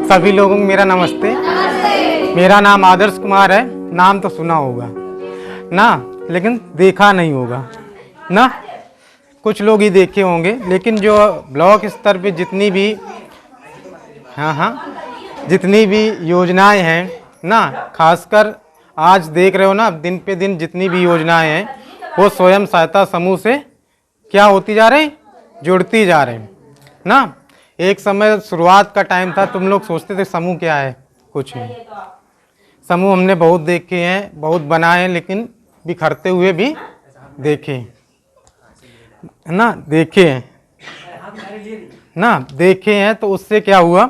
सभी लोगों को मेरा नमस्ते। मेरा नाम आदर्श कुमार है। नाम तो सुना होगा ना, लेकिन देखा नहीं होगा ना। कुछ लोग ही देखे होंगे, लेकिन जो ब्लॉक स्तर पे जितनी भी जितनी भी योजनाएं हैं ना, खासकर आज देख रहे हो ना, दिन पे दिन जितनी भी योजनाएं हैं वो स्वयं सहायता समूह से क्या होती जा रही, जुड़ती जा रही ना। एक समय शुरुआत का टाइम था, तुम लोग सोचते थे समूह क्या है, कुछ नहीं। समूह हमने बहुत देखे हैं, बहुत बनाए हैं, लेकिन बिखरते हुए भी देखे है ना, देखे हैं ना, देखे हैं। तो उससे क्या हुआ,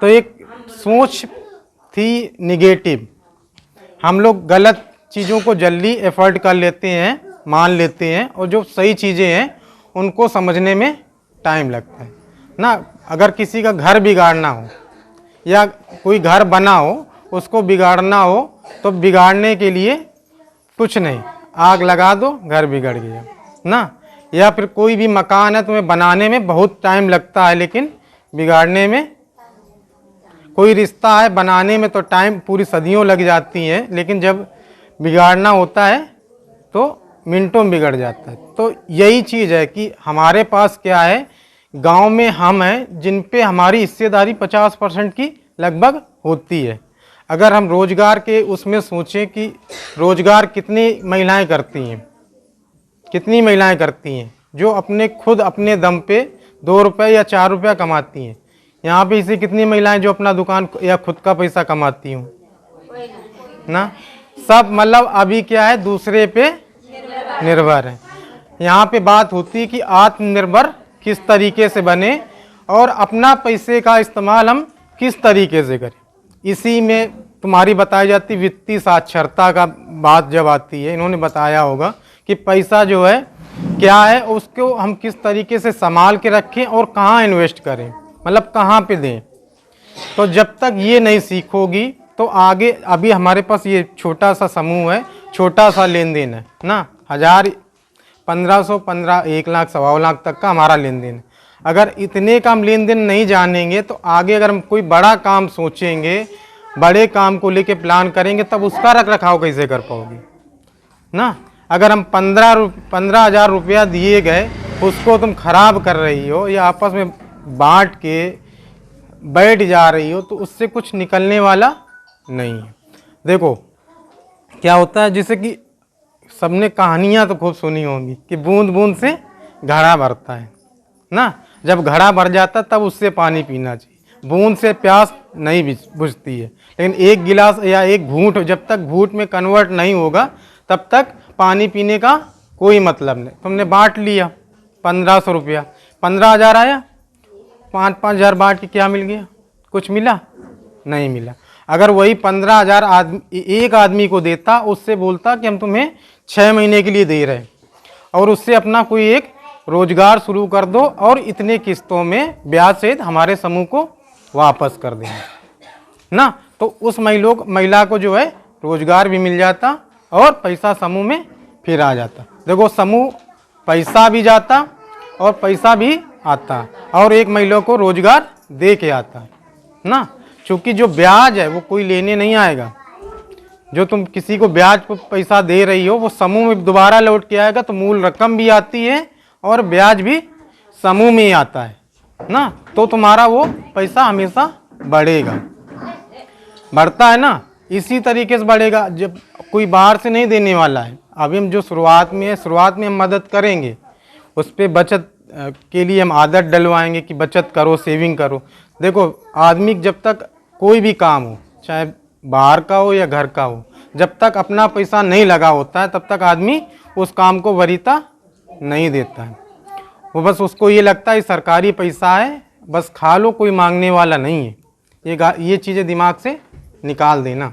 तो एक सोच थी निगेटिव। हम लोग गलत चीज़ों को जल्दी एफर्ट कर लेते हैं, मान लेते हैं, और जो सही चीज़ें हैं उनको समझने में टाइम लगता है ना। अगर किसी का घर बिगाड़ना हो या कोई घर बना हो, उसको बिगाड़ना हो, तो बिगाड़ने के लिए कुछ नहीं, आग लगा दो, घर बिगड़ गया ना। या फिर कोई भी मकान है, तुम्हें बनाने में बहुत टाइम लगता है, लेकिन बिगाड़ने में, कोई रिश्ता है, बनाने में तो टाइम पूरी सदियों लग जाती हैं, लेकिन जब बिगाड़ना होता है तो मिनटों में बिगड़ जाता है। तो यही चीज़ है कि हमारे पास क्या है, गांव में हम हैं जिन पे हमारी हिस्सेदारी 50% की लगभग होती है। अगर हम रोजगार के उसमें सोचें कि रोजगार कितनी महिलाएं करती हैं, कितनी महिलाएं करती हैं जो अपने खुद अपने दम पे 2 रुपये या 4 रुपया कमाती हैं। यहाँ पे इसे कितनी महिलाएं जो अपना दुकान या खुद का पैसा कमाती हूँ ना। सब मतलब अभी क्या है, दूसरे पे निर्भर है। यहाँ पे बात होती है कि आत्मनिर्भर किस तरीके से बने और अपना पैसे का इस्तेमाल हम किस तरीके से करें। इसी में तुम्हारी बताई जाती वित्तीय साक्षरता का बात जब आती है, इन्होंने बताया होगा कि पैसा जो है क्या है, उसको हम किस तरीके से संभाल के रखें और कहाँ इन्वेस्ट करें, मतलब कहाँ पे दें। तो जब तक ये नहीं सीखोगी तो आगे, अभी हमारे पास ये छोटा सा समूह है, छोटा सा लेन देन है ना, 1000, 1500, 15, 1 लाख, 1.25 लाख तक का हमारा लेन देन है। अगर इतने का हम लेन देन नहीं जानेंगे तो आगे अगर हम कोई बड़ा काम सोचेंगे, बड़े काम को लेके प्लान करेंगे, तब उसका रख रखाव कैसे कर पाओगे ना। अगर हम 15,000 रुपया दिए गए, उसको तुम खराब कर रही हो या आपस में बांट के बैठ जा रही हो, तो उससे कुछ निकलने वाला नहीं है। देखो क्या होता है, जैसे कि सबने कहानियाँ तो खूब सुनी होंगी कि बूंद बूंद से घड़ा भरता है ना। जब घड़ा भर जाता तब उससे पानी पीना चाहिए। बूंद से प्यास नहीं बुझती है, लेकिन एक गिलास या एक घूंट जब तक घूंट में कन्वर्ट नहीं होगा तब तक पानी पीने का कोई मतलब नहीं। तुमने बांट लिया 1500 रुपया, 15,000 आया, 5-5 हज़ार बांट के क्या मिल गया, कुछ मिला नहीं मिला। अगर वही 15,000 एक आदमी को देता, उससे बोलता कि हम तुम्हें 6 महीने के लिए दे रहे हैं और उससे अपना कोई एक रोजगार शुरू कर दो और इतने किस्तों में ब्याज सहित हमारे समूह को वापस कर देंगे ना। तो उस महिला को जो है रोजगार भी मिल जाता और पैसा समूह में फिर आ जाता। देखो समूह पैसा भी जाता और पैसा भी आता और एक महिला को रोजगार दे के आता ना। चूँकि जो ब्याज है वो कोई लेने नहीं आएगा, जो तुम किसी को ब्याज पर पैसा दे रही हो वो समूह में दोबारा लौट के आएगा, तो मूल रकम भी आती है और ब्याज भी समूह में ही आता है ना। तो तुम्हारा वो पैसा हमेशा बढ़ेगा, बढ़ता है ना, इसी तरीके से बढ़ेगा। जब कोई बाहर से नहीं देने वाला है, अभी हम जो शुरुआत में है, शुरुआत में हम मदद करेंगे, उस पर बचत के लिए हम आदत डलवाएंगे कि बचत करो, सेविंग करो। देखो आदमी जब तक कोई भी काम हो, चाहे बाहर का हो या घर का हो, जब तक अपना पैसा नहीं लगा होता है तब तक आदमी उस काम को वरीयता नहीं देता है। वो बस उसको ये लगता है सरकारी पैसा है, बस खा लो, कोई मांगने वाला नहीं है। ये चीज़ें दिमाग से निकाल देना,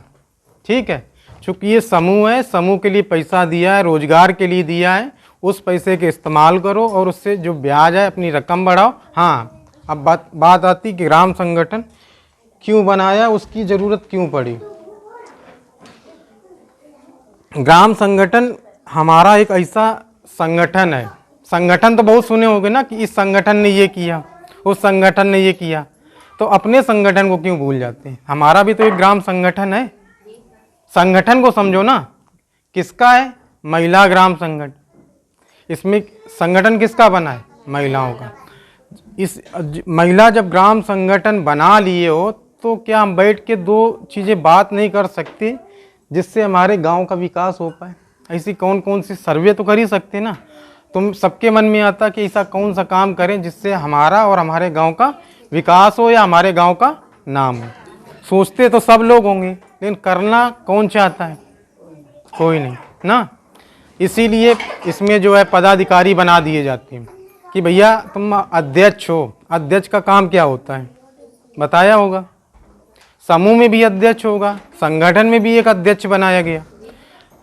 ठीक है। चूँकि ये समूह है, समूह के लिए पैसा दिया है, रोजगार के लिए दिया है, उस पैसे के इस्तेमाल करो और उससे जो ब्याज है अपनी रकम बढ़ाओ। हाँ, अब बात आती कि ग्राम संगठन क्यों बनाया, उसकी ज़रूरत क्यों पड़ी। ग्राम संगठन हमारा एक ऐसा संगठन है, संगठन तो बहुत सुने होंगे ना कि इस संगठन ने ये किया, उस संगठन ने ये किया। तो अपने संगठन को क्यों भूल जाते हैं? हमारा भी तो एक ग्राम संगठन है। संगठन को समझो ना, किसका है? महिला ग्राम संगठन। इसमें संगठन किसका बना है? महिलाओं का। इस महिला जब ग्राम संगठन बना लिए हो तो क्या हम बैठ के दो चीज़ें बात नहीं कर सकते जिससे हमारे गांव का विकास हो पाए? ऐसी कौन कौन सी सर्वे तो कर ही सकते ना। तुम सबके मन में आता कि ऐसा कौन सा काम करें जिससे हमारा और हमारे गांव का विकास हो या हमारे गांव का नाम हो। सोचते तो सब लोग होंगे, लेकिन करना कौन चाहता है? कोई नहीं ना। इसीलिए इसमें जो है पदाधिकारी बना दिए जाते हैं कि भैया तुम अध्यक्ष हो। अध्यक्ष का काम क्या होता है बताया होगा। समूह में भी अध्यक्ष होगा, संगठन में भी एक अध्यक्ष बनाया गया।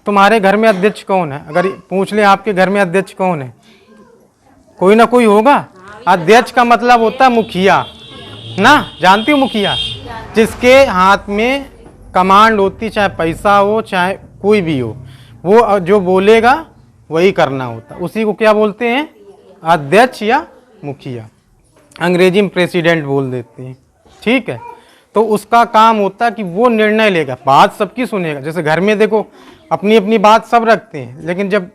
तुम्हारे घर में अध्यक्ष कौन है? अगर पूछ ले आपके घर में अध्यक्ष कौन है? कोई ना कोई होगा। अध्यक्ष का मतलब होता है मुखिया ना, जानती हो मुखिया? जिसके हाथ में कमांड होती, चाहे पैसा हो चाहे कोई भी हो, वो जो बोलेगा वही करना होता। उसी को क्या बोलते हैं? अध्यक्ष या मुखिया। अंग्रेजी में प्रेसिडेंट बोल देते हैं, ठीक है। तो उसका काम होता है कि वो निर्णय लेगा, बात सबकी सुनेगा। जैसे घर में देखो अपनी अपनी बात सब रखते हैं, लेकिन जब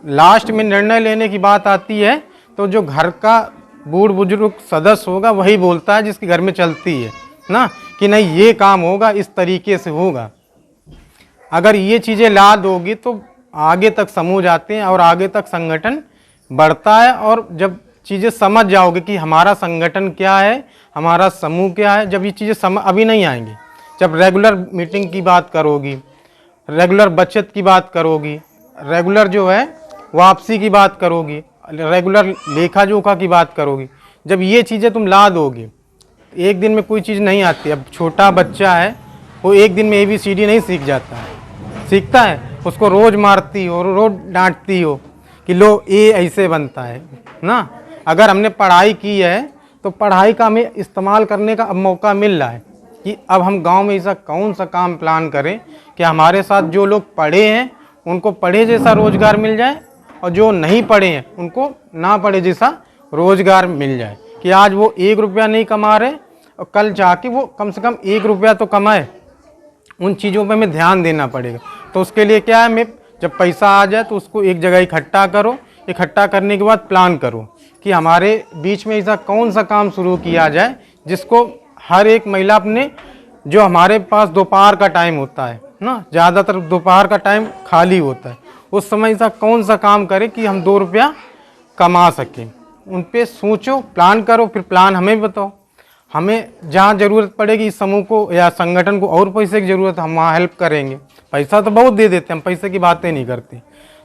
लास्ट में निर्णय लेने की बात आती है तो जो घर का बूढ़ बुजुर्ग सदस्य होगा वही बोलता है, जिसके घर में चलती है ना, कि नहीं ये काम होगा, इस तरीके से होगा। अगर ये चीज़ें ला दोगी तो आगे तक समूह जाते हैं और आगे तक संगठन बढ़ता है। और जब चीज़ें समझ जाओगे कि हमारा संगठन क्या है, हमारा समूह क्या है, जब ये चीज़ें अभी नहीं आएंगी। जब रेगुलर मीटिंग की बात करोगी, रेगुलर बचत की बात करोगी, रेगुलर जो है वापसी की बात करोगी, रेगुलर लेखा जोखा की बात करोगी, जब ये चीज़ें तुम ला दोगे, एक दिन में कोई चीज़ नहीं आती। अब छोटा बच्चा है, वो एक दिन में ABCD नहीं सीख जाता है, सीखता है। उसको रोज़ मारती हो, रोज़ डांटती हो कि लो ए ऐसे बनता है ना। अगर हमने पढ़ाई की है तो पढ़ाई का हमें इस्तेमाल करने का अब मौका मिल रहा है कि अब हम गांव में ऐसा कौन सा काम प्लान करें कि हमारे साथ जो लोग पढ़े हैं उनको पढ़े जैसा रोज़गार मिल जाए, और जो नहीं पढ़े हैं उनको ना पढ़े जैसा रोज़गार मिल जाए। कि आज वो 1 रुपया नहीं कमा रहे और कल जाके वो कम से कम 1 रुपया तो कमाए। उन चीज़ों पे हमें ध्यान देना पड़ेगा। तो उसके लिए क्या है, मैं जब पैसा आ जाए तो उसको एक जगह इकट्ठा करो। इकट्ठा करने के बाद प्लान करो कि हमारे बीच में ऐसा कौन सा काम शुरू किया जाए जिसको हर एक महिला अपने, जो हमारे पास दोपहर का टाइम होता है ना, ज़्यादातर दोपहर का टाइम खाली होता है, उस समय ऐसा कौन सा काम करे कि हम 2 रुपया कमा सकें। उन पे सोचो, प्लान करो, फिर प्लान हमें बताओ। हमें जहाँ ज़रूरत पड़ेगी इस समूह को या संगठन को और पैसे की ज़रूरत है, हम वहाँ हेल्प करेंगे। पैसा तो बहुत दे देते हैं, हम पैसे की बातें नहीं करते।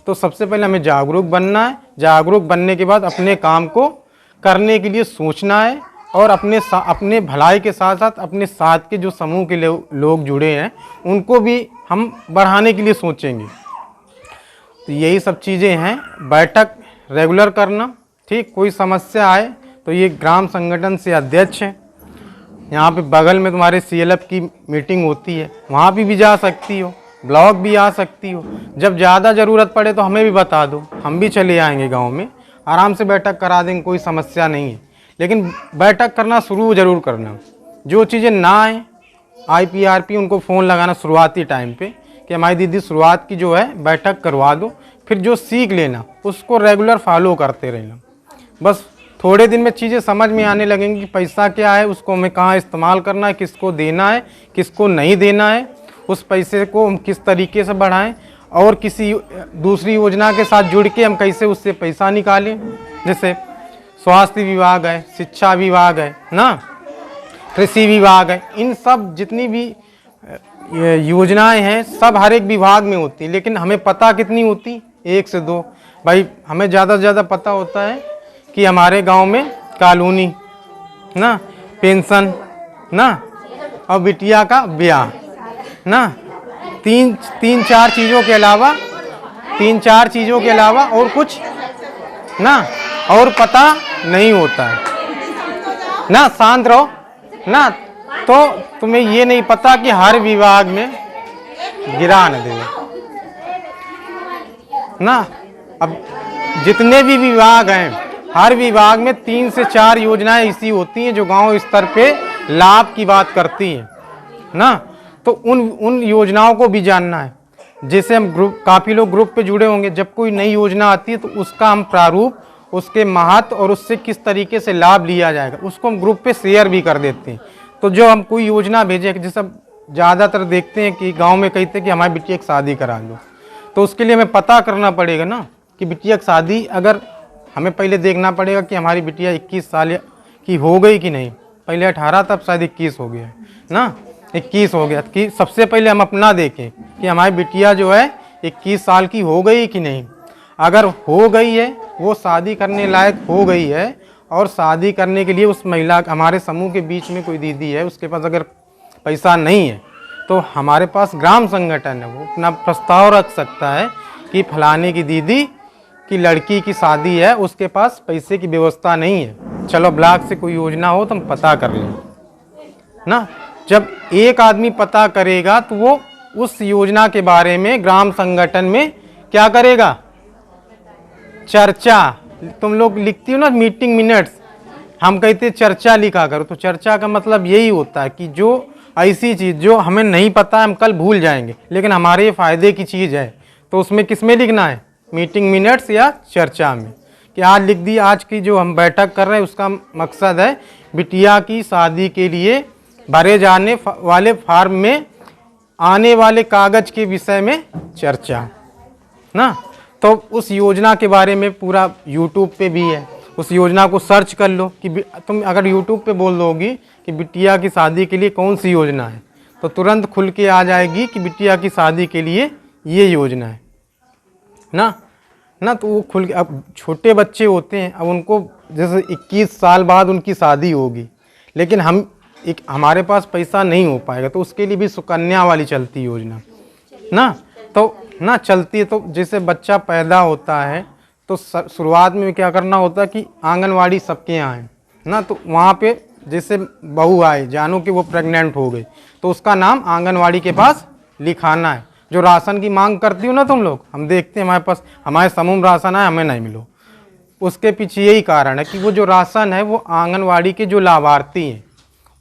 तो सबसे पहले हमें जागरूक बनना है। जागरूक बनने के बाद अपने काम को करने के लिए सोचना है, और अपने भलाई के साथ साथ अपने साथ के जो समूह के लोग जुड़े हैं उनको भी हम बढ़ाने के लिए सोचेंगे। तो यही सब चीज़ें हैं। बैठक रेगुलर करना, ठीक। कोई समस्या आए तो ये ग्राम संगठन से अध्यक्ष हैं, यहाँ पे बगल में तुम्हारे CLF की मीटिंग होती है, वहाँ भी जा सकती हो, ब्लॉक भी आ सकती हो। जब ज़्यादा ज़रूरत पड़े तो हमें भी बता दो, हम भी चले आएंगे गांव में, आराम से बैठक करा देंगे, कोई समस्या नहीं है। लेकिन बैठक करना शुरू ज़रूर करना। जो चीज़ें ना आए IPRP उनको फ़ोन लगाना शुरुआती टाइम पे कि हमारी दीदी शुरुआत की जो है बैठक करवा दो। फिर जो सीख लेना उसको रेगुलर फॉलो करते रहना। बस थोड़े दिन में चीज़ें समझ में आने लगेंगी कि पैसा क्या है, उसको हमें कहाँ इस्तेमाल करना है, किसको देना है, किसको नहीं देना है, उस पैसे को हम किस तरीके से बढ़ाएं, और किसी दूसरी योजना के साथ जुड़ के हम कैसे उससे पैसा निकालें। जैसे स्वास्थ्य विभाग है, शिक्षा विभाग है ना, कृषि विभाग है, इन सब जितनी भी योजनाएं हैं सब हर एक विभाग में होती, लेकिन हमें पता कितनी होती? 1 से 2। भाई हमें ज़्यादा से ज़्यादा पता होता है कि हमारे गांव में कॉलोनी ना, पेंशन ना, और बिटिया का ब्याह ना, तीन चार चीज़ों के अलावा और कुछ ना, और पता नहीं होता है ना। शांत रहो ना। तो तुम्हें ये नहीं पता कि हर विभाग में गिरा न दे ना। अब जितने भी विभाग हैं, हर विभाग में 3 से 4 योजनाएं ऐसी होती हैं जो गांव स्तर पे लाभ की बात करती है ना, तो उन योजनाओं को भी जानना है। जैसे हम काफ़ी लोग ग्रुप पे जुड़े होंगे, जब कोई नई योजना आती है तो उसका हम प्रारूप, उसके महत्व और उससे किस तरीके से लाभ लिया जाएगा उसको हम ग्रुप पे शेयर भी कर देते हैं। तो जो हम कोई योजना भेजें, जैसे ज़्यादातर देखते हैं कि गांव में कहते हैं कि हमारी बिटिया की शादी करा लो, तो उसके लिए हमें पता करना पड़ेगा ना कि बिटिया की शादी, अगर हमें पहले देखना पड़ेगा कि हमारी बिटिया 21 साल की हो गई कि नहीं। पहले 18 तब शायद 21 हो गया ना, 21 हो गया कि सबसे पहले हम अपना देखें कि हमारी बिटिया जो है 21 साल की हो गई कि नहीं। अगर हो गई है, वो शादी करने लायक हो गई है, और शादी करने के लिए उस महिला, हमारे समूह के बीच में कोई दीदी है, उसके पास अगर पैसा नहीं है तो हमारे पास ग्राम संगठन है, वो अपना प्रस्ताव रख सकता है कि फलाने की दीदी की लड़की की शादी है, उसके पास पैसे की व्यवस्था नहीं है, चलो ब्लॉक से कोई योजना हो तो हम पता कर लें ना। जब एक आदमी पता करेगा तो वो उस योजना के बारे में ग्राम संगठन में क्या करेगा, चर्चा। तुम लोग लिखती हो ना मीटिंग मिनट्स, हम कहते चर्चा लिखा करो, तो चर्चा का मतलब यही होता है कि जो ऐसी चीज़ जो हमें नहीं पता है, हम कल भूल जाएंगे, लेकिन हमारे फ़ायदे की चीज़ है, तो उसमें किस में लिखना है, मीटिंग मिनट्स या चर्चा में। कि आज लिख दी, आज की जो हम बैठक कर रहे हैं उसका मकसद है बिटिया की शादी के लिए भरे जाने वाले फॉर्म में आने वाले कागज के विषय में चर्चा ना। तो उस योजना के बारे में पूरा यूट्यूब पे भी है, उस योजना को सर्च कर लो कि तुम अगर यूट्यूब पे बोल दोगी कि बिटिया की शादी के लिए कौन सी योजना है, तो तुरंत खुल के आ जाएगी कि बिटिया की शादी के लिए ये योजना है ना। तो वो खुल के, अब छोटे बच्चे होते हैं, अब उनको जैसे 21 साल बाद उनकी शादी होगी, लेकिन हमारे पास पैसा नहीं हो पाएगा, तो उसके लिए भी सुकन्या वाली चलती योजना ना, तो ना चलती है। तो जैसे बच्चा पैदा होता है तो शुरुआत में क्या करना होता है कि आंगनवाड़ी सबके यहाँ है ना, तो वहाँ पे जैसे बहू आए, जानो कि वो प्रेग्नेंट हो गई, तो उसका नाम आंगनवाड़ी के पास लिखाना है। जो राशन की मांग करती हो ना तुम लोग, हम देखते हैं हमारे पास, हमारे समूह में राशन है, हमें नहीं मिलो, उसके पीछे यही कारण है कि वो जो राशन है वो आंगनवाड़ी के जो लाभार्थी हैं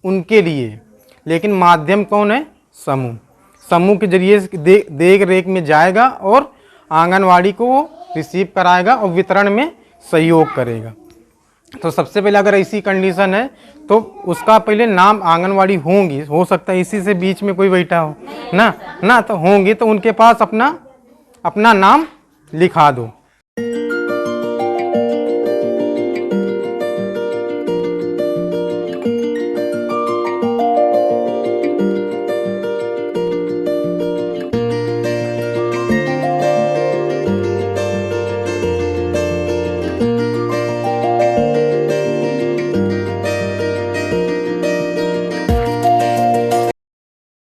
उनके लिए, लेकिन माध्यम कौन है, समूह के जरिए देख रेख में जाएगा और आंगनवाड़ी को वो रिसीव कराएगा और वितरण में सहयोग करेगा। तो सबसे पहले अगर ऐसी कंडीशन है तो उसका पहले नाम आंगनवाड़ी होंगी, हो सकता है इसी से बीच में कोई बैठा हो ना, तो होंगी, तो उनके पास अपना नाम लिखा दो।